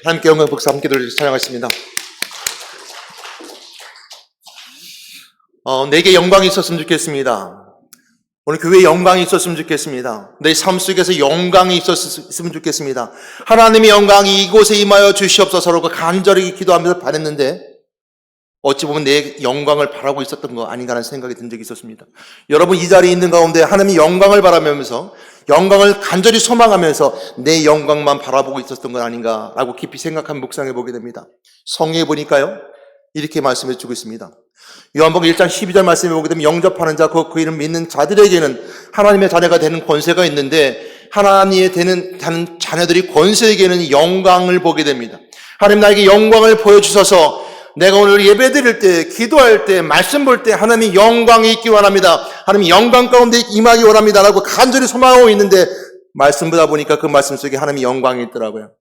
하나님께 영광 복사 함께 돌려 찬양하겠습니다. 내게 영광이 있었으면 좋겠습니다. 오늘 교회에 영광이 있었으면 좋겠습니다. 내 삶 속에서 영광이 있었으면 좋겠습니다. 하나님의 영광이 이곳에 임하여 주시옵소서라고 간절히 기도하면서 바랬는데 어찌 보면 내 영광을 바라고 있었던 거 아닌가 하는 생각이 든 적이 있었습니다. 여러분 이 자리에 있는 가운데 하나님의 영광을 바라면서 영광을 간절히 소망하면서 내 영광만 바라보고 있었던 건 아닌가라고 깊이 생각하며 묵상해 보게 됩니다. 성경에 보니까요 이렇게 말씀해 주고 있습니다. 요한복음 1장 12절 말씀해 보게 되면 영접하는 자, 그 이름 믿는 자들에게는 하나님의 자녀가 되는 권세가 있는데 하나님의 되는 자녀들이 권세에게는 영광을 보게 됩니다. 하나님 나에게 영광을 보여주셔서 내가 오늘 예배 드릴 때, 기도할 때, 말씀 볼 때 하나님의 영광이 있기 원합니다. 하나님의 영광 가운데 임하기 원합니다 라고 간절히 소망하고 있는데 말씀 보다 보니까 그 말씀 속에 하나님의 영광이 있더라고요.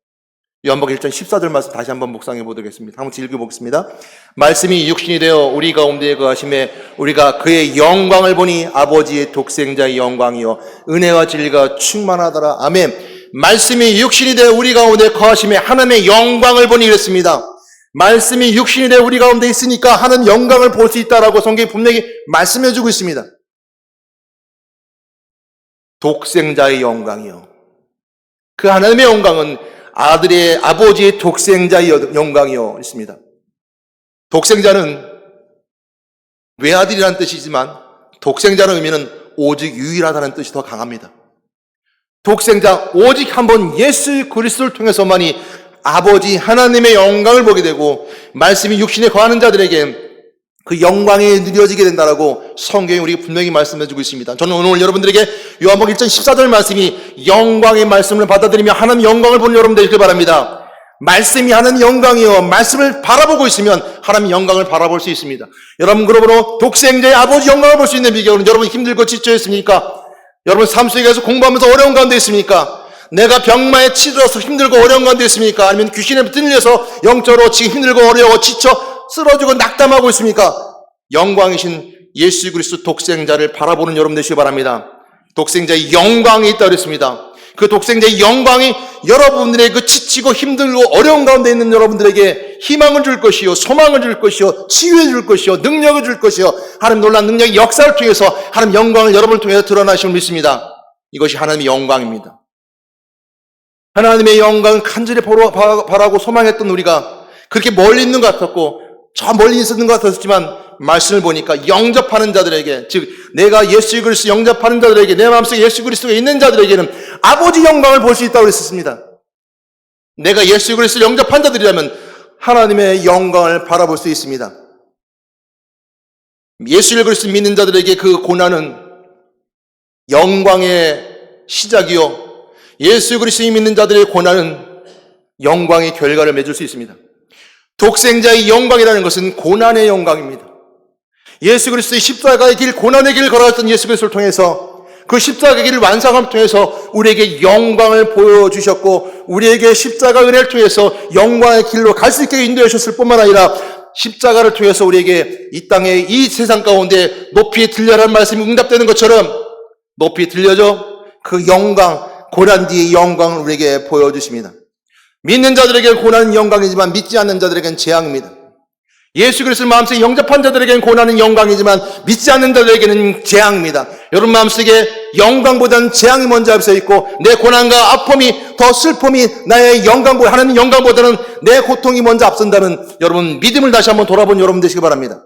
요한복음 1장 14절 말씀 다시 한번 묵상해 보겠습니다. 한번 읽어보겠습니다. 말씀이 육신이 되어 우리 가운데 거하심에 우리가 그의 영광을 보니 아버지의 독생자의 영광이요 은혜와 진리가 충만하더라. 아멘. 말씀이 육신이 되어 우리 가운데 거하심에 하나님의 영광을 보니 이랬습니다. 말씀이 육신이 되어 우리 가운데 있으니까 하나님 영광을 볼 수 있다라고 성경이 분명히 말씀해 주고 있습니다. 독생자의 영광이요. 그 하나님의 영광은 아버지의 독생자의 영광이요 있습니다. 독생자는 외아들이라는 뜻이지만 독생자의 의미는 오직 유일하다는 뜻이 더 강합니다. 독생자 오직 한 번 예수 그리스도를 통해서만이 아버지 하나님의 영광을 보게 되고 말씀이 육신에 거하는 자들에게 그 영광이 누려지게 된다라고 성경이 우리에게 분명히 말씀해주고 있습니다. 저는 오늘 여러분들에게 요한복음 1장 14절 말씀이 영광의 말씀을 받아들이며 하나님 영광을 보는 여러분 되시길 바랍니다. 말씀이 하나님 영광이요 말씀을 바라보고 있으면 하나님 영광을 바라볼 수 있습니다. 여러분 그러므로 독생자의 아버지 영광을 볼 수 있는 비결은 여러분 힘들고 지쳐 있습니까? 여러분 삶 속에서 공부하면서 어려운 가운데 있습니까? 내가 병마에 치들어서 힘들고 어려운 가운데 있습니까? 아니면 귀신에 들려서 영적으로 지금 힘들고 어려워 지쳐 쓰러지고 낙담하고 있습니까? 영광이신 예수 그리스도 독생자를 바라보는 여러분 되시기 바랍니다. 독생자의 영광이 있다고 그랬습니다. 그 독생자의 영광이 여러분들의 그 지치고 힘들고 어려운 가운데 있는 여러분들에게 희망을 줄 것이요 소망을 줄 것이요 치유해 줄 것이요 능력을 줄 것이요 하나님 놀라운 능력의 역사를 통해서 하나님 영광을 여러분을 통해서 드러나심을 믿습니다. 이것이 하나님의 영광입니다. 하나님의 영광을 간절히 바라고 소망했던 우리가 그렇게 멀리 있는 것 같았고 저 멀리 있었는 것 같았지만 말씀을 보니까 영접하는 자들에게 즉 내가 예수 그리스도 영접하는 자들에게 내 마음속에 예수 그리스도가 있는 자들에게는 아버지 영광을 볼 수 있다고 그랬습니다. 내가 예수 그리스도 영접한 자들이라면 하나님의 영광을 바라볼 수 있습니다. 예수 그리스도 믿는 자들에게 그 고난은 영광의 시작이요 예수 그리스도 믿는 자들의 고난은 영광의 결과를 맺을 수 있습니다. 독생자의 영광이라는 것은 고난의 영광입니다. 예수 그리스도의 십자가의 길, 고난의 길을 걸어갔던 예수 그리스도를 통해서 그 십자가의 길을 완성함을 통해서 우리에게 영광을 보여주셨고 우리에게 십자가 은혜를 통해서 영광의 길로 갈 수 있게 인도해 주셨을 뿐만 아니라 십자가를 통해서 우리에게 이 땅에 이 세상 가운데 높이 들려라는 말씀이 응답되는 것처럼 높이 들려져 그 영광, 고난 뒤의 영광을 우리에게 보여주십니다. 믿는 자들에게는 고난은 영광이지만 믿지 않는 자들에게는 재앙입니다. 예수 그리스도를 마음속에 영접한 자들에게는 고난은 영광이지만 믿지 않는 자들에게는 재앙입니다. 여러분 마음속에 영광보다는 재앙이 먼저 앞서 있고 내 고난과 아픔이 더 슬픔이 나의 영광보다 하나님 영광보다는 내 고통이 먼저 앞선다면 여러분 믿음을 다시 한번 돌아본 여러분 되시기 바랍니다.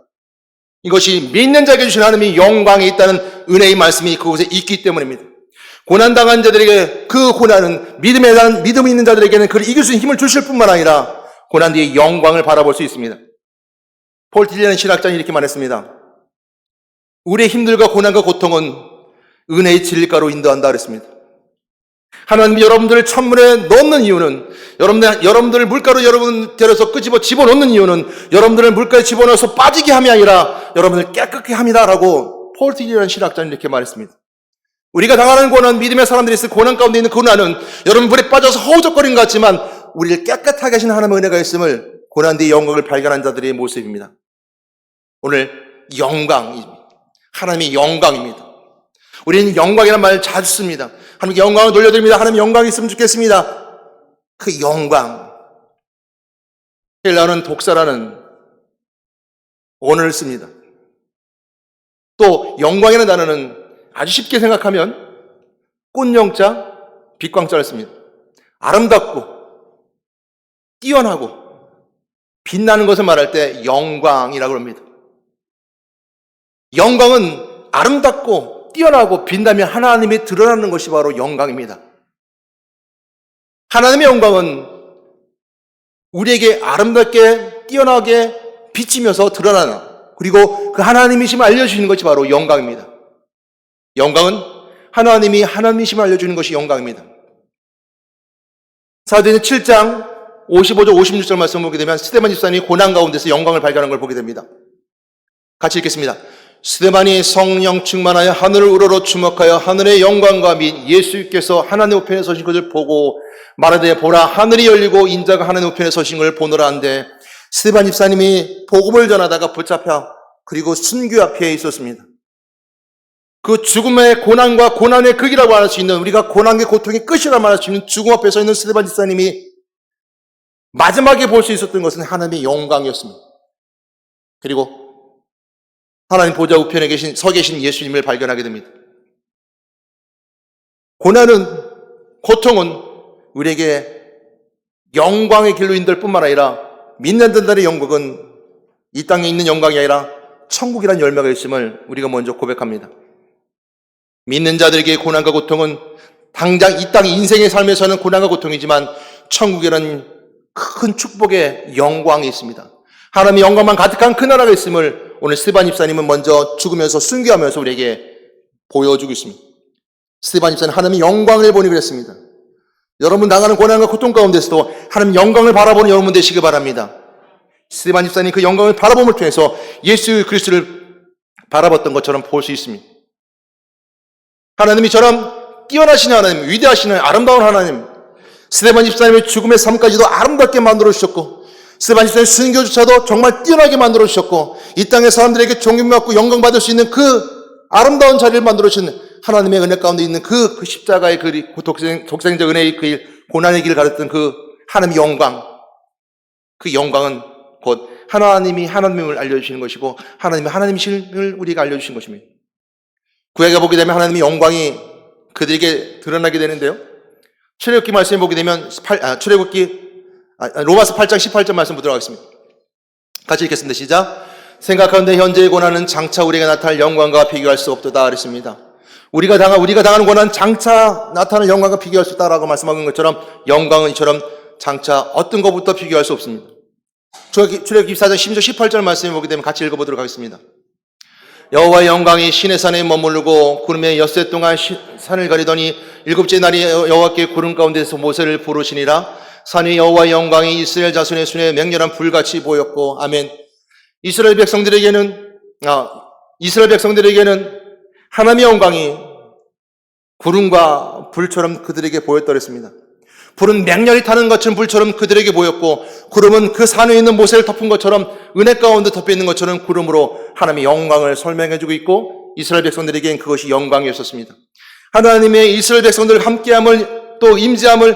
이것이 믿는 자에게 주신 하나님의 영광이 있다는 은혜의 말씀이 그곳에 있기 때문입니다. 고난당한 자들에게 그 고난은 믿음이 있는 자들에게는 그를 이길 수 있는 힘을 주실 뿐만 아니라 고난 뒤의 영광을 바라볼 수 있습니다. 폴 틸리라는 신학자는 이렇게 말했습니다. 우리의 힘들과 고난과 고통은 은혜의 진리가로 인도한다 그랬습니다. 하나님이 여러분들을 찬물에 넣는 이유는 여러분들을 물가로 여러분 데려서 집어넣는 이유는 여러분들을 물가에 집어넣어서 빠지게 함이 아니라 여러분을 깨끗게 함이다라고 폴 틸리라는 신학자는 이렇게 말했습니다. 우리가 당하는 고난, 믿음의 사람들이 있을 고난 가운데 있는 고난은 여러분 물에 빠져서 허우적거리는 것 같지만 우리를 깨끗하게 하시는 하나님의 은혜가 있음을 고난 뒤의 영광을 발견한 자들의 모습입니다. 오늘 영광입니다. 하나님의 영광입니다. 우리는 영광이라는 말을 자주 씁니다. 하나님께 영광을 돌려드립니다. 하나님 영광이 있으면 좋겠습니다. 그 영광, 헬라어는 독사라는 언어를 씁니다. 또 영광이라는 단어는 아주 쉽게 생각하면 꽃영자, 빛광자를 씁니다. 아름답고 뛰어나고 빛나는 것을 말할 때 영광이라고 합니다. 영광은 아름답고 뛰어나고 빛나며 하나님이 드러나는 것이 바로 영광입니다. 하나님의 영광은 우리에게 아름답게 뛰어나게 비치면서 드러나는, 그리고 그 하나님이심을 알려주시는 것이 바로 영광입니다. 영광은 하나님이 하나님이심을 알려주는 것이 영광입니다. 사도행전 7장 55절 56절 말씀을 보게 되면 스데반 집사님이 고난 가운데서 영광을 발견한 걸 보게 됩니다. 같이 읽겠습니다. 스데반이 성령 충만하여 하늘을 우러러 주목하여 하늘의 영광과 및 예수께서 하나님 우편에 서신 것을 보고 말하되 보라 하늘이 열리고 인자가 하나님 우편에 서신 것을 보노라 한데, 스데반 집사님이 복음을 전하다가 붙잡혀 그리고 순교 앞에 있었습니다. 그 죽음의 고난과 고난의 극이라고 할 수 있는, 우리가 고난의 고통의 끝이라고 말할 수 있는 죽음 앞에 서 있는 스데반 집사님이 마지막에 볼 수 있었던 것은 하나님의 영광이었습니다. 그리고 하나님 보좌 우편에 서 계신 예수님을 발견하게 됩니다. 고난은, 고통은 우리에게 영광의 길로 인도할 뿐만 아니라 믿는 자들의 영광은 이 땅에 있는 영광이 아니라 천국이라는 열매가 있음을 우리가 먼저 고백합니다. 믿는 자들에게 고난과 고통은 당장 이 땅 인생의 삶에서는 고난과 고통이지만 천국이라는 큰 축복의 영광이 있습니다. 하나님의 영광만 가득한 그 나라가 있음을 오늘 스데반 집사님은 먼저 죽으면서 순교하면서 우리에게 보여주고 있습니다. 스데반 집사님 하나님의 영광을 보니 그랬습니다. 여러분 당하는 고난과 고통 가운데서도 하나님 영광을 바라보는 여러분 되시기 바랍니다. 스데반 집사님 그 영광을 바라봄을 통해서 예수 그리스도를 바라봤던 것처럼 볼 수 있습니다. 하나님이 저런 뛰어나신 하나님, 위대하신 하나님, 아름다운 하나님, 스데반 집사님의 죽음의 삶까지도 아름답게 만들어 주셨고, 스데반 집사님의 순교조차도 정말 뛰어나게 만들어 주셨고, 이 땅의 사람들에게 존경받고 영광받을 수 있는 그 아름다운 자리를 만들어 주신 하나님의 은혜 가운데 있는 그 십자가의 그 독생적 은혜의 그 일, 고난의 길을 가르쳤던 그 하나님의 영광, 그 영광은 곧 하나님이 하나님을 알려주시는 것이고 하나님이 하나님이심을 우리가 알려주신 것입니다. 구약에 보게 되면 하나님의 영광이 그들에게 드러나게 되는데요. 출애굽기 말씀에 보게 되면 로마서 8장 18절 말씀 보도록 하겠습니다. 같이 읽겠습니다. 시작. 생각하는데 현재의 고난은 장차 우리에게 나타날 영광과 비교할 수 없도다 그랬습니다. 우리가 당하는 고난은 장차 나타날 영광과 비교할 수 없다라고 말씀하는 것처럼 영광은 이처럼 장차 어떤 것부터 비교할 수 없습니다. 출애굽기 4장 16절 18절 말씀에 보게 되면 같이 읽어보도록 하겠습니다. 여호와의 영광이 시내 산에 머무르고 구름에 엿새 동안 산을 가리더니 일곱째 날이 여호와께 구름 가운데서 모세를 부르시니라. 산에 여호와의 영광이 이스라엘 자손의 손에 맹렬한 불같이 보였고. 아멘. 이스라엘 백성들에게는 하나님의 영광이 구름과 불처럼 그들에게 보였다 그랬습니다. 불은 맹렬히 타는 것처럼 불처럼 그들에게 보였고, 구름은 그 산 위에 있는 모세를 덮은 것처럼, 은혜 가운데 덮여 있는 것처럼 구름으로 하나님의 영광을 설명해주고 있고, 이스라엘 백성들에게는 그것이 영광이었었습니다. 하나님의 이스라엘 백성들을 함께함을, 또 임재함을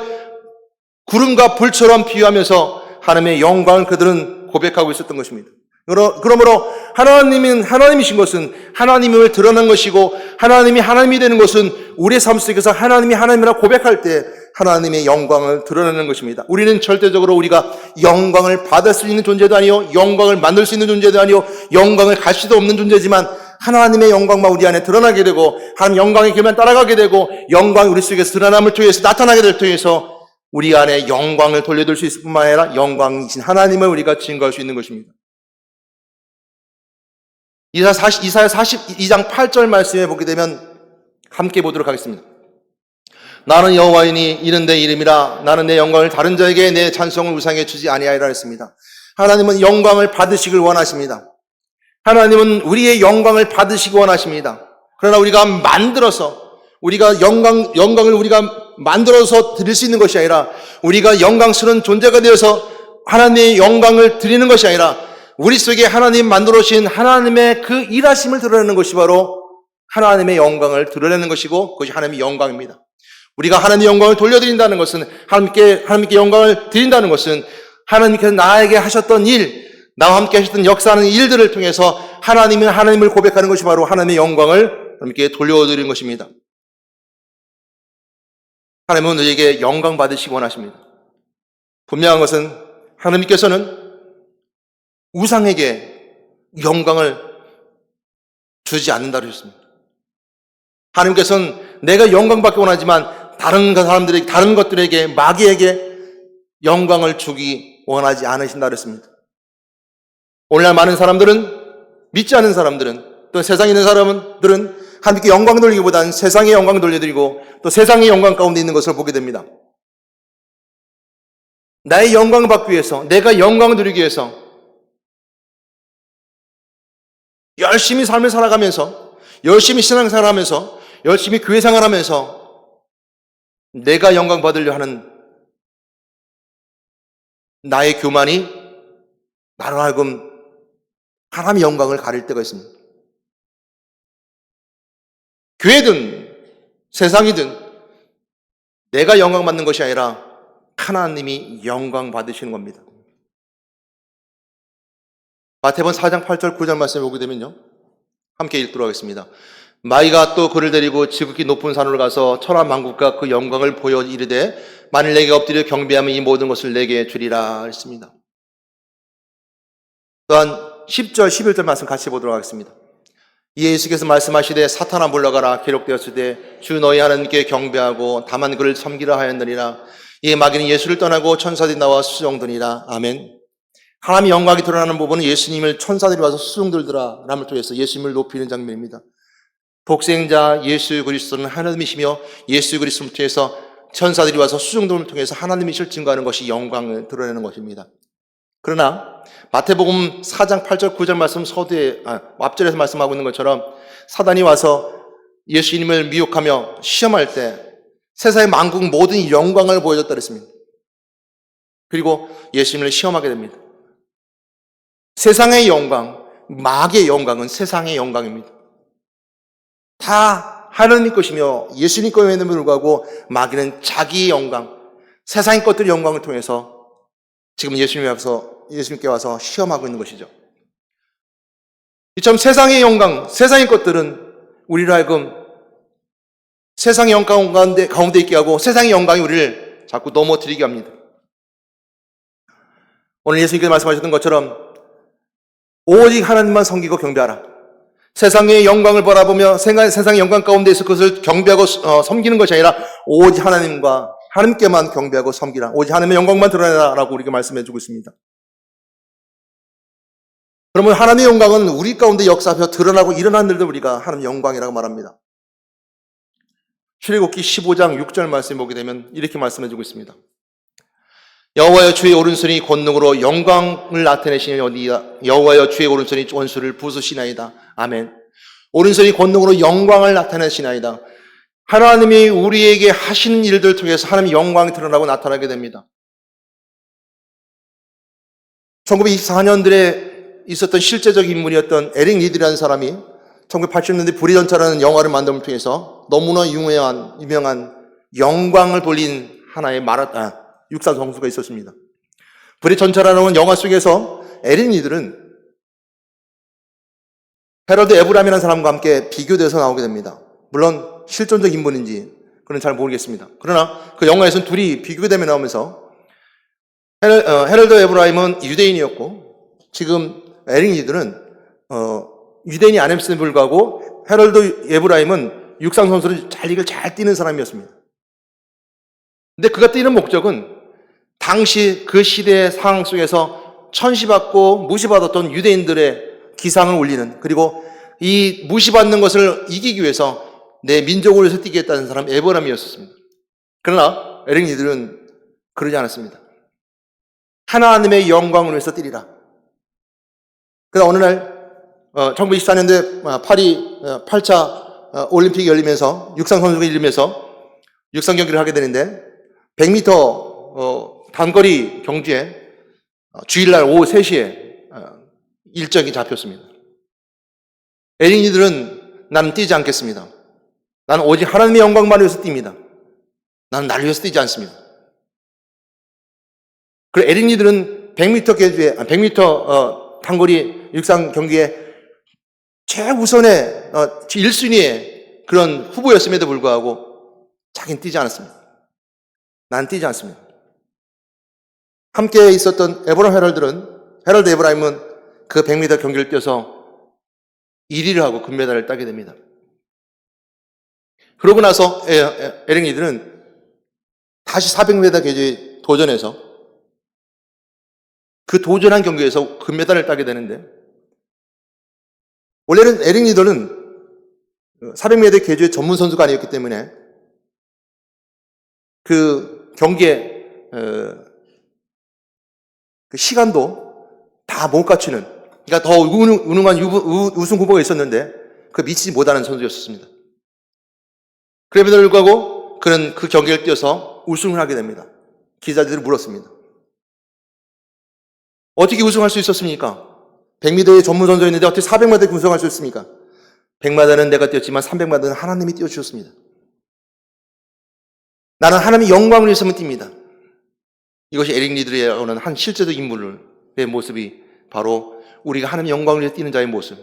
구름과 불처럼 비유하면서 하나님의 영광을 그들은 고백하고 있었던 것입니다. 그러므로 하나님이신 것은 하나님을 드러난 것이고, 하나님이 하나님이 되는 것은 우리의 삶 속에서 하나님이 하나님이라고 고백할 때 하나님의 영광을 드러내는 것입니다. 우리는 절대적으로 우리가 영광을 받을 수 있는 존재도 아니요, 영광을 만들 수 있는 존재도 아니요, 영광을 갈 수도 없는 존재지만 하나님의 영광만 우리 안에 드러나게 되고 하나님 영광의 길만 따라가게 되고 영광이 우리 속에서 드러남을 통해서 나타나게 될 통해서 우리 안에 영광을 돌려줄 수 있을 뿐만 아니라 영광이신 하나님을 우리가 증거할 수 있는 것입니다. 이사야 42장 8절 말씀에 보게 되면 함께 보도록 하겠습니다. 나는 여호와이니 이는 내 이름이라. 나는 내 영광을 다른 자에게 내 찬송을 우상에 주지 아니하리라 했습니다. 하나님은 영광을 받으시길 원하십니다. 하나님은 우리의 영광을 받으시기 원하십니다. 그러나 우리가 영광을 우리가 만들어서 드릴 수 있는 것이 아니라, 우리가 영광스러운 존재가 되어서 하나님의 영광을 드리는 것이 아니라, 우리 속에 하나님 만들어 주신 하나님의 그 일하심을 드러내는 것이 바로 하나님의 영광을 드러내는 것이고, 그것이 하나님의 영광입니다. 우리가 하나님의 영광을 돌려드린다는 것은, 하나님께 영광을 드린다는 것은 하나님께서 나에게 하셨던 일, 나와 함께 하셨던 역사하는 일들을 통해서 하나님은 하나님을 고백하는 것이 바로 하나님의 영광을 하나님께 돌려드리는 것입니다. 하나님은 우리에게 영광 받으시기 원하십니다. 분명한 것은 하나님께서는 우상에게 영광을 주지 않는다고 하셨습니다. 하나님께서는 내가 영광 받기 원하지만 다른 사람들에게, 다른 것들에게, 마귀에게 영광을 주기 원하지 않으신다고 했습니다. 오늘날 많은 사람들은, 믿지 않는 사람들은, 또 세상에 있는 사람들은 하나님께 영광 돌리기보다는 세상에 영광 돌려드리고 또 세상의 영광 가운데 있는 것을 보게 됩니다. 나의 영광을 받기 위해서, 내가 영광을 누리기 위해서 열심히 삶을 살아가면서, 열심히 신앙생활을 하면서, 열심히 교회 생활을 하면서 내가 영광 받으려 하는 나의 교만이 나로 하여금 하나님의 영광을 가릴 때가 있습니다. 교회든 세상이든 내가 영광 받는 것이 아니라 하나님이 영광 받으시는 겁니다. 마태복음 4장 8절 9절 말씀에 보게 되면요, 함께 읽도록 하겠습니다. 마귀가 또 그를 데리고 지극히 높은 산으로 가서 천하 만국과 그 영광을 보여 이르되 만일 내게 엎드려 경배하면 이 모든 것을 내게 주리라 했습니다. 또한 10절 11절 말씀 같이 보도록 하겠습니다. 이에 예수께서 말씀하시되 사탄아 물러가라 기록되었을 때 주 너희 하나님께 경배하고 다만 그를 섬기라 하였느니라. 이에 마귀는 예수를 떠나고 천사들이 나와 수종드니라. 아멘. 하나님의 영광이 드러나는 부분은 예수님을 천사들이 와서 수종들더라 라를 통해서 예수님을 높이는 장면입니다. 독생자 예수 그리스도는 하나님이시며 예수 그리스도를 통해서 천사들이 와서 수종들을 통해서 하나님이실 증거하는 것이 영광을 드러내는 것입니다. 그러나 마태복음 4장 8절 9절 말씀 앞절에서 말씀하고 있는 것처럼 사단이 와서 예수님을 미혹하며 시험할 때 세상의 만국 모든 영광을 보여줬다 그랬습니다. 그리고 예수님을 시험하게 됩니다. 세상의 영광, 마귀의 영광은 세상의 영광입니다. 다 하나님 것이며 예수님 것임에도 불구하고 마귀는 자기의 영광, 세상의 것들의 영광을 통해서 지금 예수님께 와서 시험하고 있는 것이죠. 이처럼 세상의 영광, 세상의 것들은 우리를 하여금 세상의 영광 가운데 있게 하고 세상의 영광이 우리를 자꾸 넘어뜨리게 합니다. 오늘 예수님께서 말씀하셨던 것처럼 오직 하나님만 섬기고 경배하라. 세상의 영광을 바라보며 세상의 영광 가운데에서 그것을 경배하고 섬기는 것이 아니라 오직 하나님께만 경배하고 섬기라. 오직 하나님의 영광만 드러내라라고 우리에게 말씀해 주고 있습니다. 그러면 하나님의 영광은 우리 가운데 역사하며 드러나고 일어난 일들 우리가 하나님의 영광이라고 말합니다. 출애굽기 15장 6절 말씀 보게 되면 이렇게 말씀해 주고 있습니다. 여호와여 주의 오른손이 권능으로 영광을 나타내시니이다. 여호와여 주의 오른손이 원수를 부수시나이다. 아멘. 오른손이 권능으로 영광을 나타내시나이다. 하나님이 우리에게 하신 일들 통해서 하나님의 영광이 드러나고 나타나게 됩니다. 1924년들에 있었던 실제적 인물이었던 에릭 리드라는 사람이 1980년대 불의 전차라는 영화를 만듦을 통해서 너무나 유명한 영광을 돌린 하나의 육상 선수가 있었습니다. 불의 전차라는 영화 속에서 에릭 리드는 헤럴드 에브람이라는 사람과 함께 비교돼서 나오게 됩니다. 물론 실존적 인물인지 그건 잘 모르겠습니다. 그러나 그 영화에서는 둘이 비교되며 나오면서 헤럴드 에브라임은 유대인이었고 지금 에릭 리드는 유대인이 아님에도 불구하고 헤럴드 에브라임은 육상 선수를 잘 뛰는 사람이었습니다. 근데 그가 뛰는 목적은 당시 그 시대의 상황 속에서 천시받고 무시받았던 유대인들의 기상을 올리는, 그리고 이 무시받는 것을 이기기 위해서 내 민족을 위해서 뛰겠다는 사람 에브라임이었습니다. 그러나 에릭 리드는 그러지 않았습니다. 하나님의 영광을 위해서 뛰리라. 그러나 어느 날 1924년도에 파리 8차 올림픽이 열리면서 육상 선수가 열리면서 육상 경기를 하게 되는데 100m 단거리 경주에 주일날 오후 3시에 일정이 잡혔습니다. 에릭 리드는 나는 뛰지 않겠습니다. 나는 오직 하나님의 영광만 위해서 뜁니다. 나는 나를 위해서 뛰지 않습니다. 그리고 에릭 리드는 100m 계주에 100m 단거리 육상 경기에 최우선의 1순위의 그런 후보였음에도 불구하고 자기는 뛰지 않았습니다. 난 뛰지 않습니다. 함께 있었던 헤럴드 에브라임은 그 100m 경기를 뛰어서 1위를 하고 금메달을 따게 됩니다. 그러고 나서 에릭 리드는 다시 400m 계주에 도전해서 그 도전한 경기에서 금메달을 따게 되는데, 원래는 에릭 리더는 400m 계주의 전문 선수가 아니었기 때문에 그 경기에 그 시간도 다 못 갖추는, 그러니까 더 우능한 우승 후보가 있었는데 그 미치지 못하는 선수였습니다. 그럼에도 불구하고 그는 그 경기를 뛰어서 우승을 하게 됩니다. 기자들이 물었습니다. 어떻게 우승할 수 있었습니까? 100m의 전문 선수였는데 어떻게 400m에 우승할 수 있습니까? 100m는 내가 뛰었지만 300m는 하나님이 뛰어주셨습니다. 나는 하나님의 영광을 위해서만 뜁니다. 이것이 에릭 리드에 오는 한 실제적 인물의 모습이 바로 우리가 하나님의 영광을 위해 뛰는 자의 모습.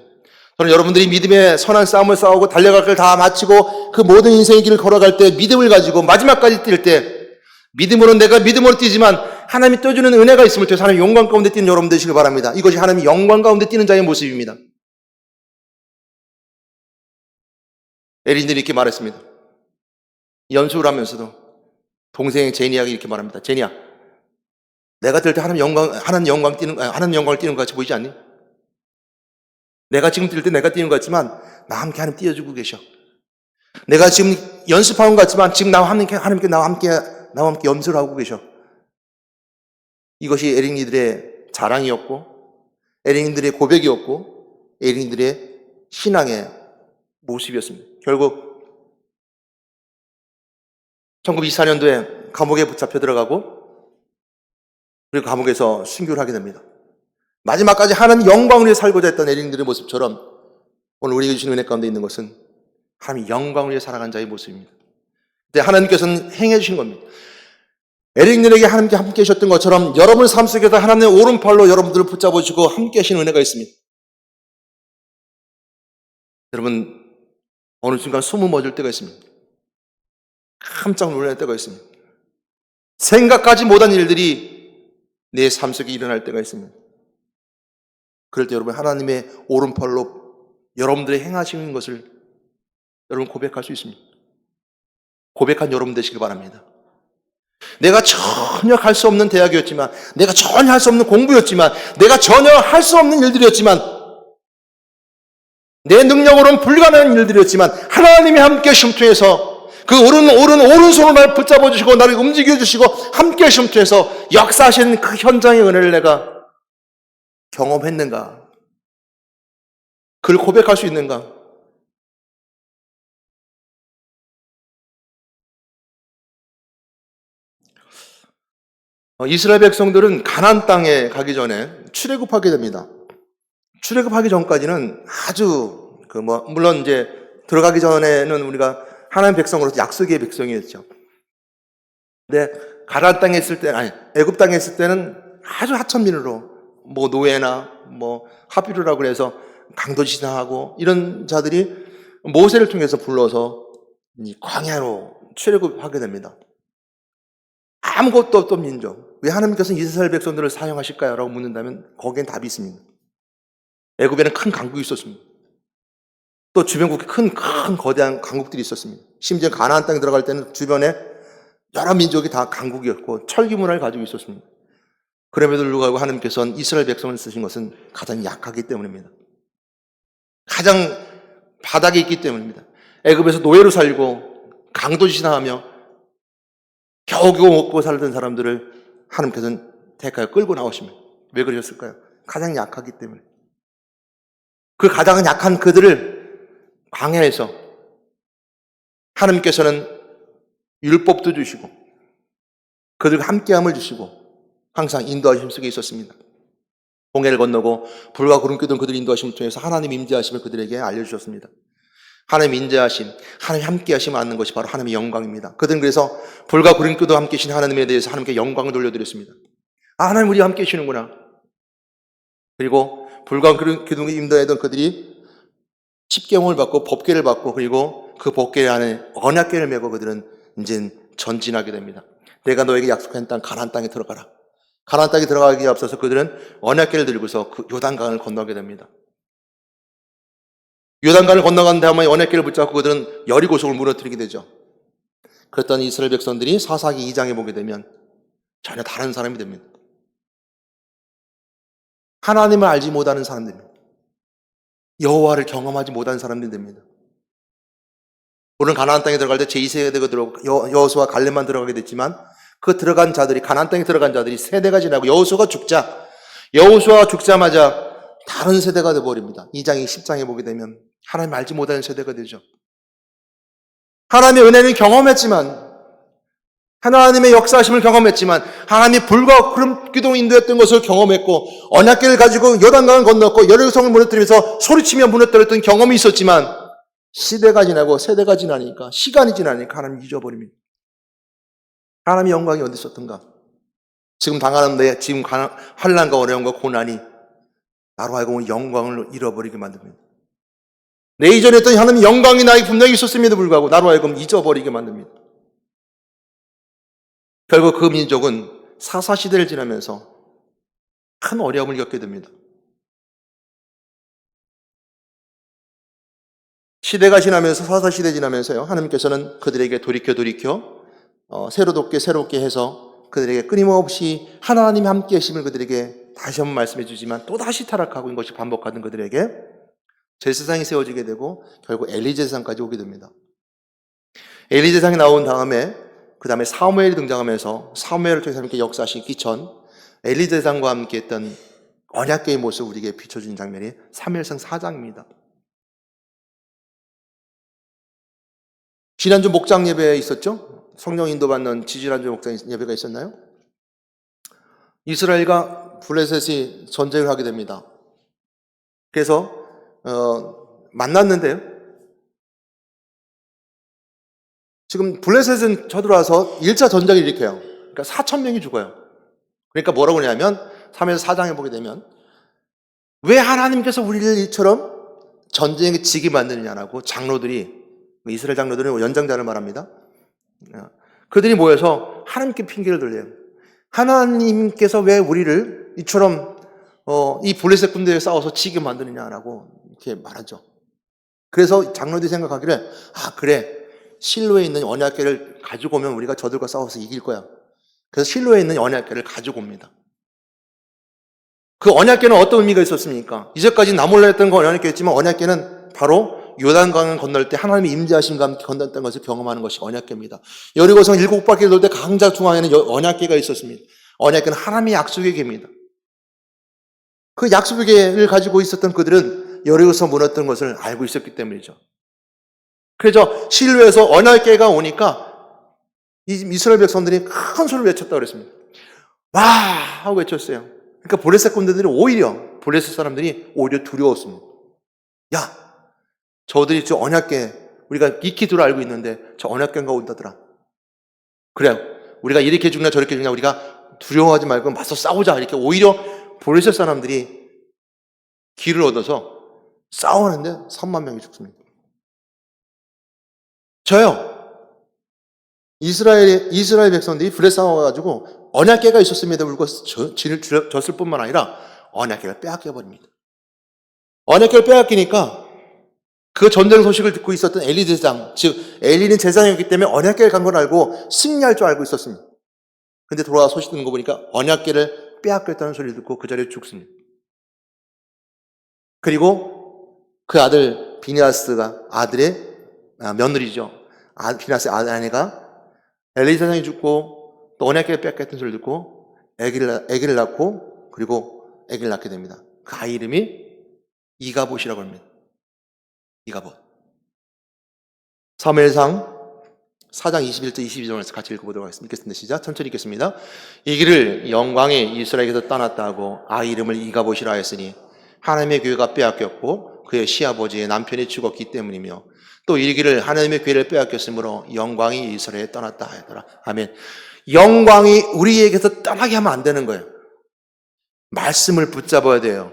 저는 여러분들이 믿음의 선한 싸움을 싸우고 달려갈 걸 다 마치고 그 모든 인생의 길을 걸어갈 때 믿음을 가지고 마지막까지 뛸 때 믿음으로 내가 믿음으로 뛰지만 하나님이 떠주는 은혜가 있음을 통해서 하나님의 영광 가운데 뛰는 여러분 되시길 바랍니다. 이것이 하나님의 영광 가운데 뛰는 자의 모습입니다. 에릭 리드는 이렇게 말했습니다. 연습을 하면서도 동생 제니에게 이렇게 말합니다. 제니야, 내가 뛸 때 하나님 영광을 뛰는 것 같이 보이지 않니? 내가 지금 뛸 때 내가 뛰는 것 같지만 나와 함께 하나님 뛰어주고 계셔. 내가 지금 연습하는 것 같지만 지금 하나님께 나와 함께 염소를 하고 계셔. 이것이 에릭 리드의 자랑이었고, 에릭 리드의 고백이었고, 에릭 리드의 신앙의 모습이었습니다. 결국 1924년도에 감옥에 붙잡혀 들어가고, 그리고 감옥에서 순교를 하게 됩니다. 마지막까지 하나님 영광을 위해 살고자 했던 에릭 리드의 모습처럼 오늘 우리에게 주신 은혜 가운데 있는 것은 하나님 영광을 위해 살아간 자의 모습입니다. 근데 하나님께서는 행해 주신 겁니다. 에릭 리드에게 하나님께 함께 하셨던 것처럼 여러분 삶 속에서 하나님의 오른팔로 여러분들을 붙잡아주시고 함께 하시는 은혜가 있습니다. 여러분, 어느 순간 숨을 멎을 때가 있습니다. 깜짝 놀랄 때가 있습니다. 생각하지 못한 일들이 내 삶 속에 일어날 때가 있습니다. 그럴 때 여러분, 하나님의 오른팔로 여러분들의 행하시는 것을 여러분 고백할 수 있습니다. 고백한 여러분 되시길 바랍니다. 내가 전혀 할 수 없는 대학이었지만, 내가 전혀 할 수 없는 공부였지만, 내가 전혀 할 수 없는 일들이었지만, 내 능력으로는 불가능한 일들이었지만 하나님이 함께 하심 통해서 그 오른손으로 나를 붙잡아 주시고 나를 움직여 주시고 함께 하심 통해서 역사하신 그 현장의 은혜를 내가 경험했는가? 그걸 고백할 수 있는가? 이스라엘 백성들은 가나안 땅에 가기 전에 출애굽하게 됩니다. 출애굽하기 전까지는 아주 물론 이제 들어가기 전에는 우리가 하나님 백성으로서 약속의 백성이었죠. 근데 가나안 땅에 있을 때, 애굽 땅에 있을 때는 아주 하천민으로 노예나 하비루라고 그래서 강도지나하고 이런 자들이 모세를 통해서 불러서 광야로 출애굽하게 됩니다. 아무것도 없던 민족. 왜 하나님께서 이스라엘 백성들을 사용하실까요? 라고 묻는다면 거기엔 답이 있습니다. 애굽에는 큰 강국이 있었습니다. 또 주변국에 큰 거대한 강국들이 있었습니다. 심지어 가나안 땅에 들어갈 때는 주변에 여러 민족이 다 강국이었고 철기 문화를 가지고 있었습니다. 그럼에도 불구하고 하나님께서는 이스라엘 백성을 쓰신 것은 가장 약하기 때문입니다. 가장 바닥에 있기 때문입니다. 애굽에서 노예로 살고 강도지나하며 겨우겨우 먹고 살던 사람들을 하나님께서는 대가에 끌고 나오시면 왜 그러셨을까요? 가장 약하기 때문에. 그 가장 약한 그들을 광야에서 하나님께서는 율법도 주시고 그들과 함께함을 주시고 항상 인도하심 속에 있었습니다. 홍해를 건너고 불과 구름 뀌던 그들 인도하심을 통해서 하나님 임재하심을 그들에게 알려주셨습니다. 하나님 인재하심, 하나님 함께하심 아는 것이 바로 하나님의 영광입니다. 그들은 그래서 불과 구름 뀌도 함께 계신 하나님에 대해서 하나님께 영광을 돌려드렸습니다. 아, 하나님 우리와 함께 계시는구나. 그리고 불가운 기둥에 임도했던 그들이 십계명을 받고 법궤를 받고 그리고 그 법궤 안에 언약궤를 메고 그들은 이제 전진하게 됩니다. 내가 너에게 약속한 땅 가나안 땅에 들어가라. 가나안 땅에 들어가기에 앞서서 그들은 언약궤를 들고서 그 요단강을 건너게 됩니다. 요단강을 건너간 다음에 언약궤를 붙잡고 그들은 여리고성을 무너뜨리게 되죠. 그랬더니 이스라엘 백성들이 사사기 2장에 보게 되면 전혀 다른 사람이 됩니다. 하나님을 알지 못하는 사람들입니다. 여호와를 경험하지 못한 사람들이 됩니다. 물론 가나안 땅에 들어갈 때 제2세대가 들어가고 여호수아 갈렙만 들어가게 됐지만 그 들어간 자들이 가나안 땅에 들어간 자들이 세대가 지나고 여호수아가 죽자마자 다른 세대가 되어버립니다. 2장이 10장에 보게 되면 하나님 알지 못하는 세대가 되죠. 하나님의 은혜는 경험했지만 하나님의 역사하심을 경험했지만 하나님이 불과 구름 기둥 인도했던 것을 경험했고 언약궤를 가지고 요단강을 건넜고 여리고성을 무너뜨리면서 소리치며 무너뜨렸던 경험이 있었지만 시대가 지나고 세대가 지나니까 시간이 지나니까 하나님 잊어버립니다. 하나님의 영광이 어디 있었던가? 지금 당하는 지금 환난과 어려움과 고난이 나로 하여금 영광을 잃어버리게 만듭니다. 내 이전에 했던 하나님의 영광이 나에게 분명히 있었음에도 불구하고 나로 하여금 잊어버리게 만듭니다. 결국 그 민족은 사사시대를 지나면서 큰 어려움을 겪게 됩니다. 시대가 지나면서 사사시대 지나면서요, 하나님께서는 그들에게 돌이켜 새롭게 해서 그들에게 끊임없이 하나님이 함께 하심을 그들에게 다시 한번 말씀해 주지만 또다시 타락하고 있는 것이 반복하던 그들에게 제사장이 세워지게 되고 결국 엘리 제사장까지 오게 됩니다. 엘리 제사장이 나온 다음에 그 다음에 사무엘이 등장하면서 사무엘을 통해서 함께 역사하시기 전 엘리 제사장과 함께 했던 언약궤의 모습을 우리에게 비춰준 장면이 사무엘상 4장입니다. 지난주 목장 예배 있었죠? 성령 인도받는 지지난주 목장 예배가 있었나요? 이스라엘과 블레셋이 전쟁을 하게 됩니다. 그래서 만났는데요. 지금 블레셋은 쳐들어와서 1차 전쟁을 일으켜요. 그러니까 4,000명이 죽어요. 그러니까 뭐라고 하냐면 3에서 4장에 보게 되면 왜 하나님께서 우리를 이처럼 전쟁에 지게 만드느냐라고 장로들이, 이스라엘 장로들은 연장자를 말합니다. 그들이 모여서 하나님께 핑계를 돌려요. 하나님께서 왜 우리를 이처럼 이 블레셋 군대에 싸워서 지게 만드느냐라고 이렇게 말하죠. 그래서 장로들이 생각하기를 그래, 실로에 있는 언약궤를 가지고 오면 우리가 저들과 싸워서 이길 거야. 그래서 실로에 있는 언약궤를 가지고 옵니다. 그 언약궤는 어떤 의미가 있었습니까? 이제까지 나몰라 했던 건 언약궤였지만 언약궤는 바로 요단강을 건널 때 하나님의 임재하심과 함께 건넜던 것을 경험하는 것이 언약궤입니다. 여리고성 7바퀴를 돌 때 강자 중앙에는 언약궤가 있었습니다. 언약궤는 하나님의 약속의 궤입니다. 그 약속의 궤를 가지고 있었던 그들은 여리고성 무너졌던 것을 알고 있었기 때문이죠. 그래서 실로에서 언약궤가 오니까 이스라엘 백성들이 큰 소리를 외쳤다고 그랬습니다. 와! 하고 외쳤어요. 그러니까 블레셋 군대들이 블레셋 사람들이 오히려 두려웠습니다. 야! 저들이 저 언약궤, 우리가 익히 들어 알고 있는데 저 언약궤가 온다더라. 그래요. 우리가 이렇게 죽냐 저렇게 죽냐 우리가 두려워하지 말고 맞서 싸우자. 이렇게 오히려 블레셋 사람들이 기를 얻어서 싸우는데 3만 명이 죽습니다. 저요. 이스라엘 백성들이 블레셋 싸워가지고 언약궤가 있었음에도 불구하고 진을 졌을 뿐만 아니라 언약궤를 빼앗겨버립니다. 언약궤를 빼앗기니까 그 전쟁 소식을 듣고 있었던 엘리 제사장, 즉 엘리는 제사장이었기 때문에 언약궤를 간 걸 알고 승리할 줄 알고 있었습니다. 근데 돌아와 소식 듣는 거 보니까 언약궤를 빼앗겼다는 소리를 듣고 그 자리에 죽습니다. 그리고 그 아들 비니하스가 아들의 며느리죠. 비니하스의 아내가 엘리 제사장이 죽고 또 언약궤를 빼앗겼다는 소리를 듣고 아기를 낳고 그리고 아기를 낳게 됩니다. 그 아이 이름이 이가봇이라고 합니다. 이가봇. 사무엘상 4장 21절 22절에서 같이 읽어보도록 하겠습니다. 시작. 천천히 읽겠습니다. 이기를 영광이 이스라엘에게서 떠났다 하고 아이 이름을 이가봇이라 했으니 하나님의 교회가 빼앗겼고 그의 시아버지의 남편이 죽었기 때문이며 또 이르기를 하나님의 교회를 빼앗겼으므로 영광이 이스라엘에 떠났다 하더라. 아멘. 영광이 우리에게서 떠나게 하면 안 되는 거예요. 말씀을 붙잡아야 돼요.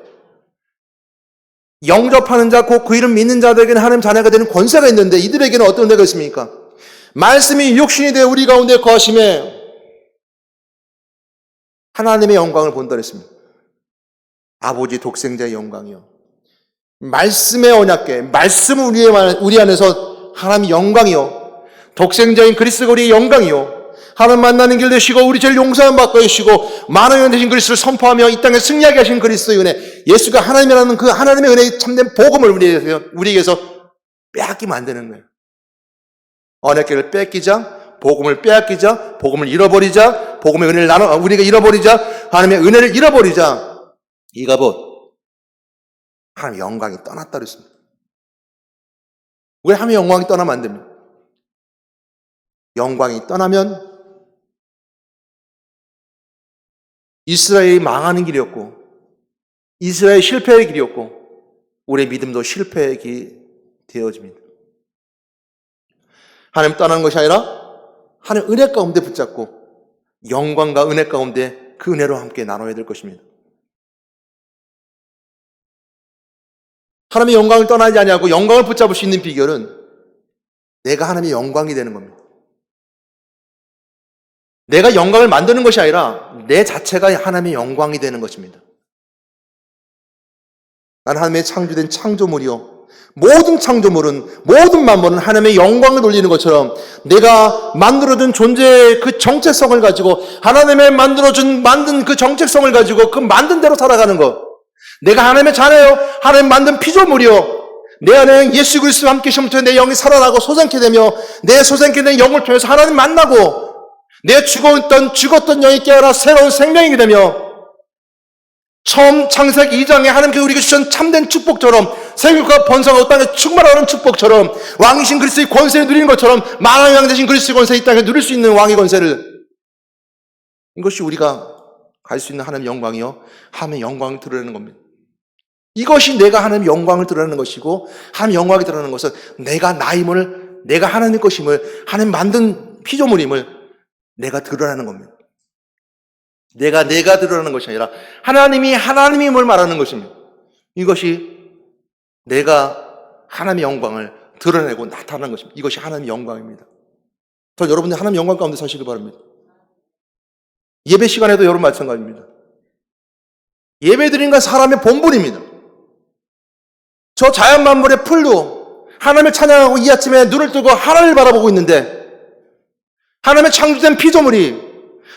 영접하는 자, 곧 그 이름 믿는 자들에게는 하나님 자녀가 되는 권세가 있는데 이들에게는 어떤 은혜가 있습니까? 말씀이 육신이 되어 우리 가운데 거하심에 하나님의 영광을 본다 그랬습니다. 아버지 독생자의 영광이요. 말씀의 언약궤, 말씀은 우리 안에서 하나님의 영광이요. 독생자인 그리스도가 우리의 영광이요. 하나님 만나는 길 되시고 우리 죄를 용서함 받게 하시고 만왕의 되신 그리스도를 선포하며 이 땅에 승리하게 하신 그리스도의 은혜, 예수가 하나님이라는 그 하나님의 은혜의 참된 복음을 우리에게서 빼앗기면 안 되는 거예요. 언약궤를 뺏기자, 복음을 빼앗기자, 복음을 잃어버리자, 복음의 은혜를 우리가 잃어버리자, 하나님의 은혜를 잃어버리자, 이가 곧 하나님의 영광이 떠났다 그랬습니다. 왜 하나님의 영광이 떠나면 안 됩니까? 영광이 떠나면 이스라엘이 망하는 길이었고 이스라엘이 실패의 길이었고 우리의 믿음도 실패의 길이 되어집니다. 하나님 떠나는 것이 아니라 하나님 은혜 가운데 붙잡고 영광과 은혜 가운데 그 은혜로 함께 나눠야 될 것입니다. 하나님의 영광을 떠나지 아니하고 영광을 붙잡을 수 있는 비결은 내가 하나님의 영광이 되는 겁니다. 내가 영광을 만드는 것이 아니라 내 자체가 하나님의 영광이 되는 것입니다. 난 하나님의 창조된 창조물이요. 모든 창조물은, 모든 만물은 하나님의 영광을 돌리는 것처럼 내가 만들어준 존재의 그 정체성을 가지고 하나님의 만든 그 정체성을 가지고 그 만든 대로 살아가는 것. 내가 하나님의 자녀요. 하나님 만든 피조물이요. 내 안에 예수 그리스도와 함께 있으면 내 영이 살아나고 솟아게 되며 내 솟아게 된 영을 통해서 하나님 만나고 내 죽었던 영이 깨어나 새로운 생명이 되며 처음 창세기 2장에 하나님께서 우리에게 주신 참된 축복처럼 세계과 번성하고 땅에 충만하는 축복처럼 왕이신 그리스도의 권세를 누리는 것처럼 만왕의 왕 되신 그리스도의 권세 이 땅에 누릴 수 있는 왕의 권세를 이것이 우리가 갈 수 있는 하나님의 영광이요. 하나님의 영광을 드러내는 겁니다. 이것이 내가 하나님의 영광을 드러내는 것이고 하나님의 영광이 드러내는 것은 내가 나임을 내가 하나님 것임을 하나님 만든 피조물임을 내가 드러내는 겁니다. 내가 드러내는 것이 아니라 하나님이 하나님임을 말하는 것입니다. 이것이 내가 하나님의 영광을 드러내고 나타나는 것입니다. 이것이 하나님의 영광입니다. 저 여러분들 하나님의 영광 가운데 사시길 바랍니다. 예배 시간에도 여러분 마찬가지입니다. 예배 드리는 건 사람의 본분입니다. 저 자연 만물의 풀도 하나님을 찬양하고 이 아침에 눈을 뜨고 하나님을 바라보고 있는데 하나님의 창조된 피조물이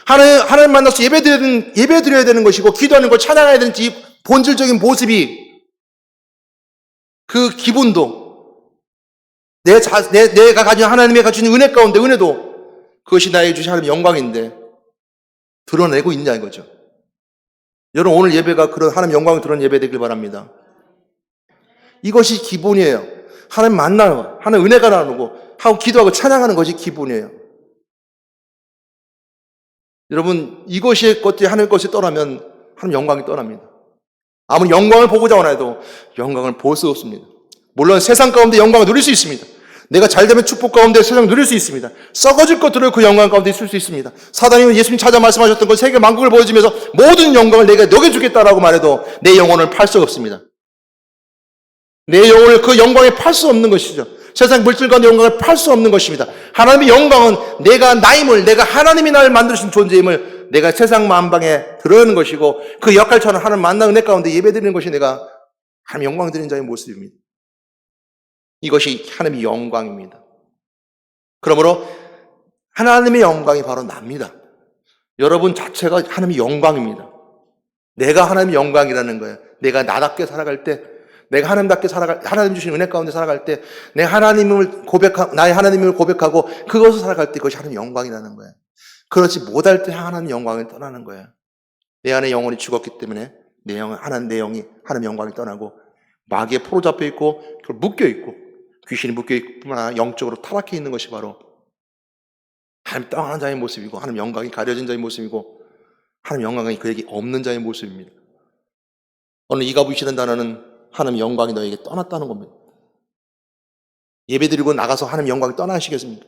하나님 만나서 예배 드려야 되는 것이고 기도하는 걸 찬양해야 되는 이 본질적인 모습이 그 기분도 내가 가진 하나님의 가진 은혜 가운데 은혜도 그것이 나에게 주신 하나님의 영광인데 드러내고 있냐 이거죠. 여러분 오늘 예배가 그런 하나님의 영광을 드러내는 예배 되길 바랍니다. 이것이 기본이에요. 하나님 만나는 하나님 은혜가 나누고 하고 기도하고 찬양하는 것이 기본이에요. 여러분 이것이 하나님 것이 떠나면 하나님 영광이 떠납니다. 아무리 영광을 보고자 원해도 영광을 볼 수 없습니다. 물론 세상 가운데 영광을 누릴 수 있습니다. 내가 잘되면 축복 가운데 세상을 누릴 수 있습니다. 썩어질 것들을 그 영광 가운데 있을 수 있습니다. 사단이 예수님 찾아 말씀하셨던 그 세계 만국을 보여주면서 모든 영광을 내가 너게 주겠다라고 말해도 내 영혼을 팔 수 없습니다. 내 영혼을 그 영광에 팔 수 없는 것이죠. 세상 물질 가운데 영광을 팔 수 없는 것입니다. 하나님의 영광은 내가 나임을, 내가 하나님이 나를 만드신 존재임을 내가 세상 만방에 드러내는 것이고 그 역할처럼 하나님 만나 은혜 가운데 예배드리는 것이 내가 하나님 영광 드리는 자의 모습입니다. 이것이 하나님의 영광입니다. 그러므로 하나님의 영광이 바로 납니다. 여러분 자체가 하나님의 영광입니다. 내가 하나님의 영광이라는 거예요. 내가 나답게 살아갈 때 내가 하나님 주신 은혜 가운데 살아갈 때, 나의 하나님을 고백하고, 그것을 살아갈 때 그것이 하나님의 영광이라는 거예요. 그렇지 못할 때 하나님의 영광을 떠나는 거예요. 내 안에 영혼이 죽었기 때문에, 내 영이 하나님의 영광이 떠나고, 마귀에 포로잡혀 있고, 그걸 묶여 있고, 귀신이 묶여 있고, 뿐만 아니라 영적으로 타락해 있는 것이 바로, 하나님 떠나는 자의 모습이고, 하나님 영광이 가려진 자의 모습이고, 하나님 영광이 그에게 없는 자의 모습입니다. 오늘 이가부시는 단어는 하나님의 영광이 너에게 떠났다는 겁니다. 예배드리고 나가서 하나님의 영광이 떠나시겠습니까?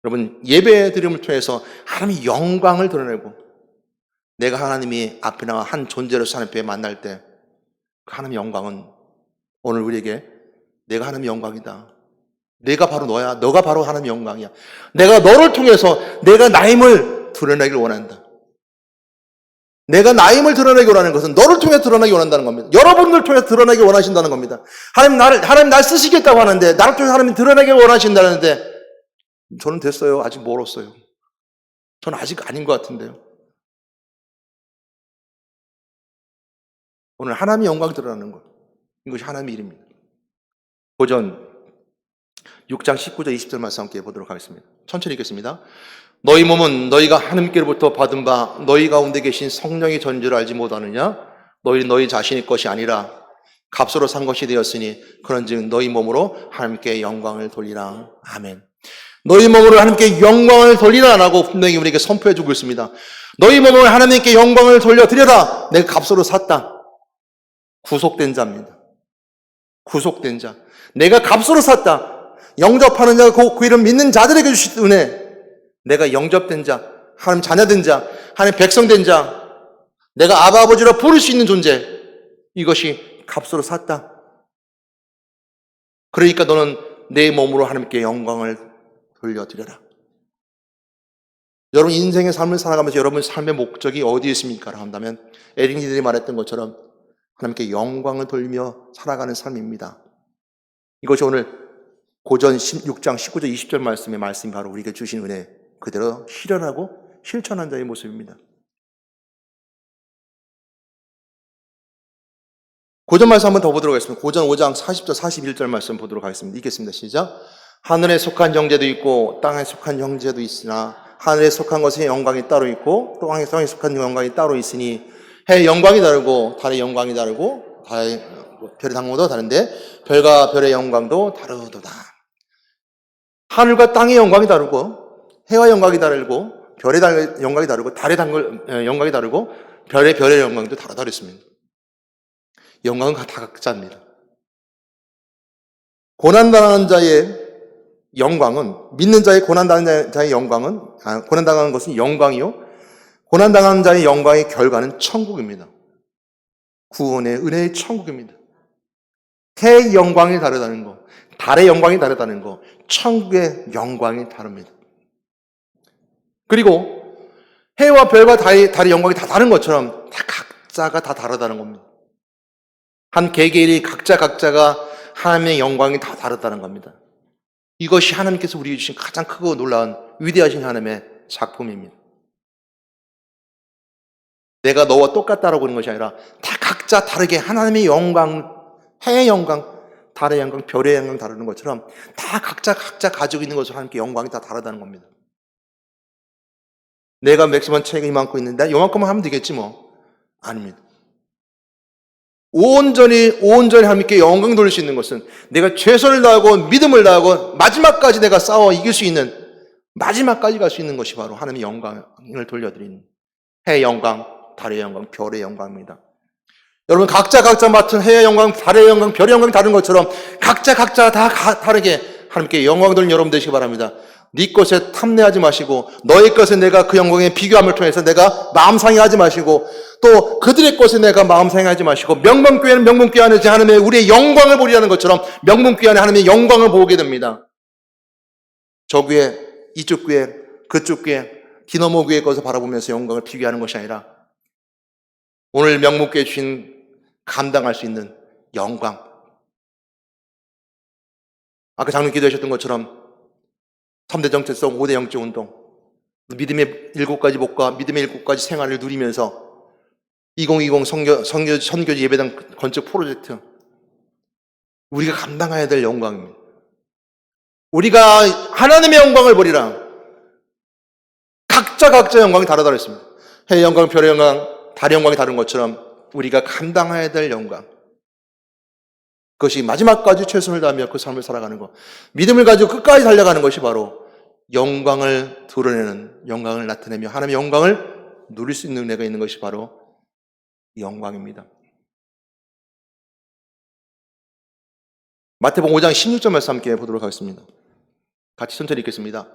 여러분 예배드림을 통해서 하나님의 영광을 드러내고 내가 하나님이 앞에 나와 한 존재로서 하나님 앞에 만날 때 그 하나님의 영광은 오늘 우리에게 내가 하나님의 영광이다. 내가 바로 너야. 너가 바로 하나님의 영광이야. 내가 너를 통해서 내가 나의 힘을 드러내길 원한다. 내가 나의 힘을 드러내기 원하는 것은 너를 통해 드러나기 원한다는 겁니다. 여러분들 통해 드러나기 원하신다는 겁니다. 하나님 날 쓰시겠다고 하는데, 나를 통해 하나님 드러내기 원하신다는데, 저는 됐어요. 아직 멀었어요. 저는 아직 아닌 것 같은데요. 오늘 하나님의 영광이 드러나는 것. 이것이 하나님의 일입니다. 고전 6장 19절 20절 말씀 함께 보도록 하겠습니다. 천천히 읽겠습니다. 너희 몸은 너희가 하나님께로부터 받은 바 너희 가운데 계신 성령의 전주를 알지 못하느냐? 너희 자신의 것이 아니라 값으로 산 것이 되었으니 그런즉 너희 몸으로 하나님께 영광을 돌리라. 아멘. 너희 몸으로 하나님께 영광을 돌리라라고 분명히 우리에게 선포해 주고 있습니다. 너희 몸으로 하나님께 영광을 돌려드려라. 내가 값으로 샀다. 구속된 자입니다. 구속된 자. 내가 값으로 샀다. 영접하는 자, 그 이름 믿는 자들에게 주신 은혜. 내가 영접된 자, 하나님 자녀된 자, 하나님 백성된 자, 내가 아바 아버지로 부를 수 있는 존재. 이것이 값으로 샀다. 그러니까 너는 내 몸으로 하나님께 영광을 돌려드려라. 여러분 인생의 삶을 살아가면서 여러분 삶의 목적이 어디에 있습니까? 한다면 에릭니들이 말했던 것처럼 하나님께 영광을 돌리며 살아가는 삶입니다. 이것이 오늘 고전 16장 19절 20절 말씀의 말씀이 바로 우리에게 주신 은혜 그대로 실현하고 실천한 자의 모습입니다. 고전 말씀 한번 더 보도록 하겠습니다. 고전 5장 40절 41절 말씀 보도록 하겠습니다. 읽겠습니다. 시작. 하늘에 속한 형제도 있고 땅에 속한 형제도 있으나 하늘에 속한 것의 영광이 따로 있고 땅에 속한 영광이 따로 있으니 해의 영광이 다르고 달의 영광이 다르고 별의 당모도 다른데 별과 별의 영광도 다르도다. 하늘과 땅의 영광이 다르고 해와 영광이 다르고 별의 영광이 다르고 달의 영광이 다르고 별의 영광도 다르다 그랬습니다. 영광은 다 각자입니다. 고난당하는 자의 영광은 믿는 자의 고난당하는 자의 영광은 고난당하는 것은 영광이요 고난당하는 자의 영광의 결과는 천국입니다. 구원의 은혜의 천국입니다. 해의 영광이 다르다는 것, 달의 영광이 다르다는 것, 천국의 영광이 다릅니다. 그리고 해와 별과 달의 영광이 다 다른 것처럼 다 각자가 다 다르다는 겁니다. 한 개개인이 각자가 하나님의 영광이 다 다르다는 겁니다. 이것이 하나님께서 우리에게 주신 가장 크고 놀라운 위대하신 하나님의 작품입니다. 내가 너와 똑같다라고 하는 것이 아니라 다 각자 다르게 하나님의 영광, 해의 영광, 달의 영광, 별의 영광 다르는 것처럼 다 각자 가지고 있는 것으로 하나님께 영광이 다 다르다는 겁니다. 내가 맥시멈 체력이 이만큼 있는데 이만큼만 하면 되겠지 뭐. 아닙니다. 온전히 하나님께 영광 돌릴 수 있는 것은 내가 최선을 다하고 믿음을 다하고 마지막까지 내가 싸워 이길 수 있는 마지막까지 갈 수 있는 것이 바로 하나님의 영광을 돌려드리는 해의 영광, 달의 영광, 별의 영광입니다. 여러분 각자 맡은 해의 영광, 달의 영광, 별의 영광이 다른 것처럼 각자 다 다르게 하나님께 영광 돌리는 여러분 되시기 바랍니다. 네 것에 탐내하지 마시고 너의 것에 내가 그 영광에 비교함을 통해서 내가 마음 상해하지 마시고 또 그들의 것에 내가 마음 상해하지 마시고 명문교회는 명문교회 안에 하나님의 우리의 영광을 보리라는 것처럼 명문교회 안에 하나님의 영광을 보게 됩니다. 저 교회, 이쪽 교회, 그쪽 교회, 디너모 교회의 것을 바라보면서 영광을 비교하는 것이 아니라 오늘 명문교회 주신 감당할 수 있는 영광. 아까 장로님 기도하셨던 것처럼 3대 정체성, 5대 영적 운동, 믿음의 7가지 복과 믿음의 7가지 생활을 누리면서 2020 선교지 예배당 건축 프로젝트 우리가 감당해야 될 영광입니다. 우리가 하나님의 영광을 보리라. 각자 영광이 다르다고 했습니다. 해의 영광, 별의 영광, 달의 영광이 다른 것처럼 우리가 감당해야 될 영광. 그것이 마지막까지 최선을 다하며 그 삶을 살아가는 것. 믿음을 가지고 끝까지 달려가는 것이 바로 영광을 드러내는, 영광을 나타내며 하나님의 영광을 누릴 수 있는 은혜가 있는 것이 바로 영광입니다. 마태복음 5장 16절 말씀 함께 보도록 하겠습니다. 같이 천천히 읽겠습니다.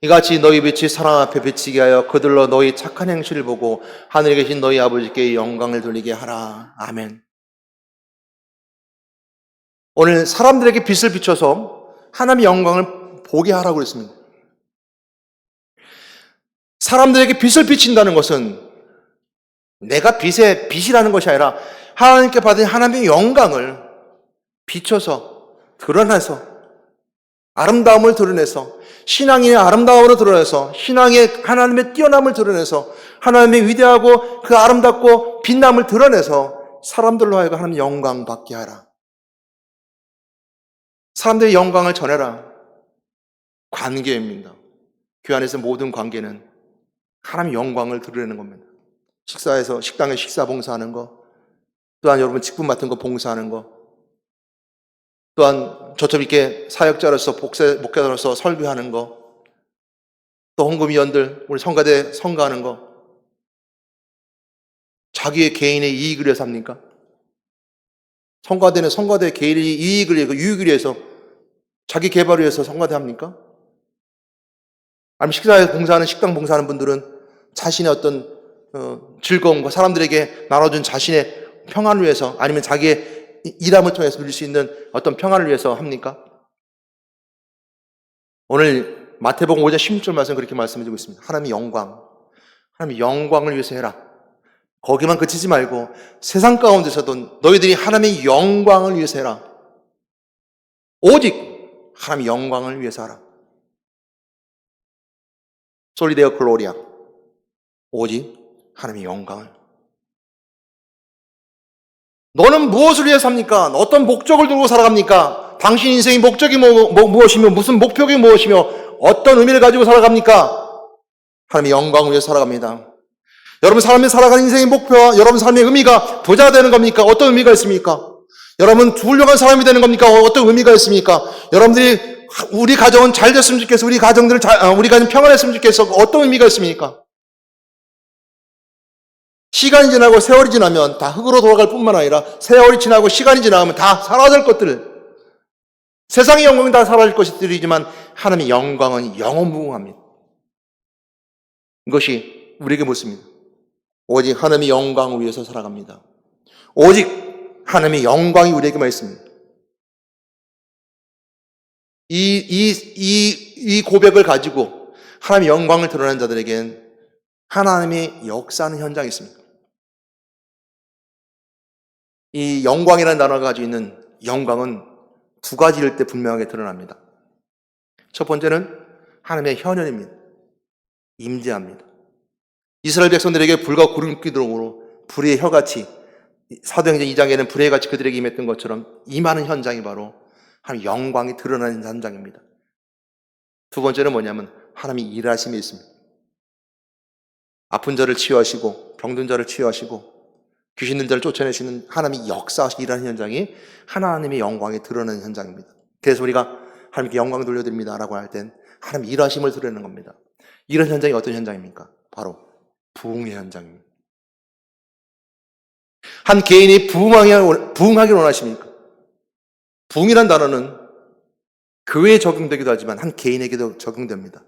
이같이 너희 빛이 사람 앞에 비치게 하여 그들로 너희 착한 행실을 보고 하늘에 계신 너희 아버지께 영광을 돌리게 하라. 아멘. 오늘 사람들에게 빛을 비춰서 하나님의 영광을 보게 하라고 그랬습니다. 사람들에게 빛을 비친다는 것은 내가 빛이라는 것이 아니라 하나님께 받은 하나님의 영광을 비춰서 드러내서 아름다움을 드러내서 신앙의 아름다움을 드러내서 신앙의 하나님의 뛰어남을 드러내서 하나님의 위대하고 그 아름답고 빛남을 드러내서 사람들로 하여금 하나님의 영광 받게 하라. 사람들의 영광을 전해라. 관계입니다. 교회 안에서 모든 관계는 하나님의 영광을 드러내는 겁니다. 식당에 식사 봉사하는 거, 또한 여러분 직분 맡은 거 봉사하는 거, 또한 저처럼 이렇게 사역자로서 목회자로서 설교하는 거, 또 헌금위원들 우리 성가대 성가하는 거, 자기의 개인의 이익을 위해서 합니까? 성가대는 성가대 개인의 이익을 위해서, 유익을 위해서, 자기 개발을 위해서 성가대 합니까? 아니면 식사에 봉사하는, 식당 봉사하는 분들은 자신의 어떤 즐거움과 사람들에게 나눠준 자신의 평안을 위해서, 아니면 자기의 일함을 통해서 누릴 수 있는 어떤 평안을 위해서 합니까? 오늘 마태복음 5장 16절 말씀 그렇게 말씀해주고 있습니다. 하나님의 영광을 위해서 해라. 거기만 그치지 말고 세상 가운데서도 너희들이 하나님의 영광을 위해서 해라. 오직 하나님의 영광을 위해서 하라. 솔리 데오 글로리아. 오직 하나님의 영광을. 너는 무엇을 위해서 삽니까? 어떤 목적을 두고 살아갑니까? 당신 인생의 목적이 무엇이며 무슨 목표가 무엇이며 어떤 의미를 가지고 살아갑니까? 하나님의 영광을 위해서 살아갑니다. 여러분 삶에 살아가는 인생의 목표와 여러분 삶의 의미가 부자가 되는 겁니까? 어떤 의미가 있습니까? 여러분 훌륭한 사람이 되는 겁니까? 어떤 의미가 있습니까? 여러분들이 우리 가정은 잘 됐으면 좋겠어. 우리 가정 평안했으면 좋겠어. 어떤 의미가 있습니까? 시간이 지나고 세월이 지나면 다 흙으로 돌아갈 뿐만 아니라 세월이 지나고 시간이 지나면 다 사라질 것들, 세상의 영광은 다 사라질 것들이지만 하나님의 영광은 영원무궁합니다. 이것이 우리에게 묻습니다. 오직 하나님의 영광을 위해서 살아갑니다. 오직 하나님의 영광이 우리에게만 있습니다. 이 고백을 가지고 하나님의 영광을 드러낸 자들에겐 하나님의 역사하는 현장이 있습니다. 이 영광이라는 단어가 가지고 있는 영광은 두 가지일 때 분명하게 드러납니다. 첫 번째는 하나님의 현현입니다. 임재합니다. 이스라엘 백성들에게 불과 구름 기둥으로 불의 혀같이, 사도행전 2장에는 불의 같이 그들에게 임했던 것처럼 임하는 현장이 바로 하나님의 영광이 드러나는 현장입니다. 두 번째는 뭐냐면 하나님의 일하심이 있습니다. 아픈 자를 치유하시고 병든 자를 치유하시고 귀신 든 자를 쫓아내시는 하나님의 역사하시고 일하는 현장이 하나님의 영광이 드러나는 현장입니다. 그래서 우리가 하나님께 영광을 돌려드립니다 라고 할 땐 하나님 일하심을 드러내는 겁니다. 이런 현장이 어떤 현장입니까? 바로 부흥의 현장입니다. 한 개인이 부흥하기를 원하십니까? 부흥이란 단어는 교회에 적용되기도 하지만 한 개인에게도 적용됩니다.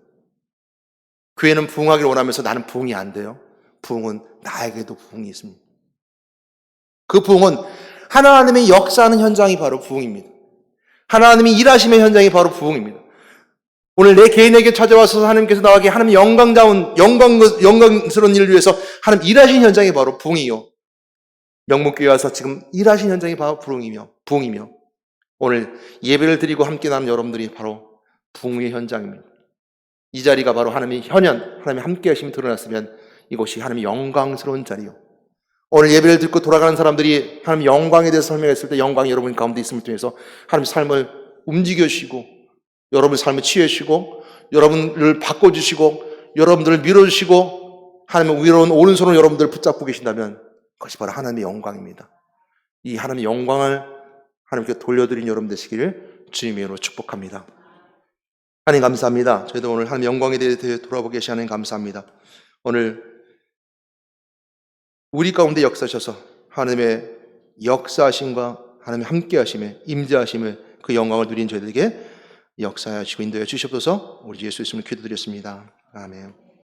교회는 부흥하기를 원하면서 나는 부흥이 안 돼요. 부흥은 나에게도 부흥이 있습니다. 그 부흥은 하나님의 역사하는 현장이 바로 부흥입니다. 하나님의 일하심의 현장이 바로 부흥입니다. 오늘 내 개인에게 찾아와서 하나님께서 나에게 하나님의 영광스러운 일을 위해서 하나님 일하신 현장이 바로 부흥이요. 명문교회 와서 지금 일하신 현장이 바로 부흥이며 오늘 예배를 드리고 함께 나눈 여러분들이 바로 부흥의 현장입니다. 이 자리가 바로 하나님의 현현, 하나님의 함께 하심이 드러났으면 이곳이 하나님의 영광스러운 자리요. 오늘 예배를 듣고 돌아가는 사람들이 하나님의 영광에 대해서 설명했을 때 영광이 여러분 가운데 있음을 통해서 하나님의 삶을 움직여주시고 여러분의 삶을 치유해주시고 여러분을 바꿔주시고 여러분들을 밀어주시고 하나님의 위로운 오른손으로 여러분들을 붙잡고 계신다면 그것이 바로 하나님의 영광입니다. 이 하나님의 영광을 하나님께 돌려드린 여러분 되시기를 주님의 이름으로 축복합니다. 하나님 감사합니다. 저희도 오늘 하나님의 영광에 대해 돌아보게 하시 하나님 감사합니다. 오늘 우리 가운데 역사하셔서 하나님의 역사하심과 하나님의 함께하심에 임재하심에 그 영광을 누린 저희들에게 역사하시고 인도해 주시옵소서. 우리 예수 이름으로 기도드렸습니다. 아멘.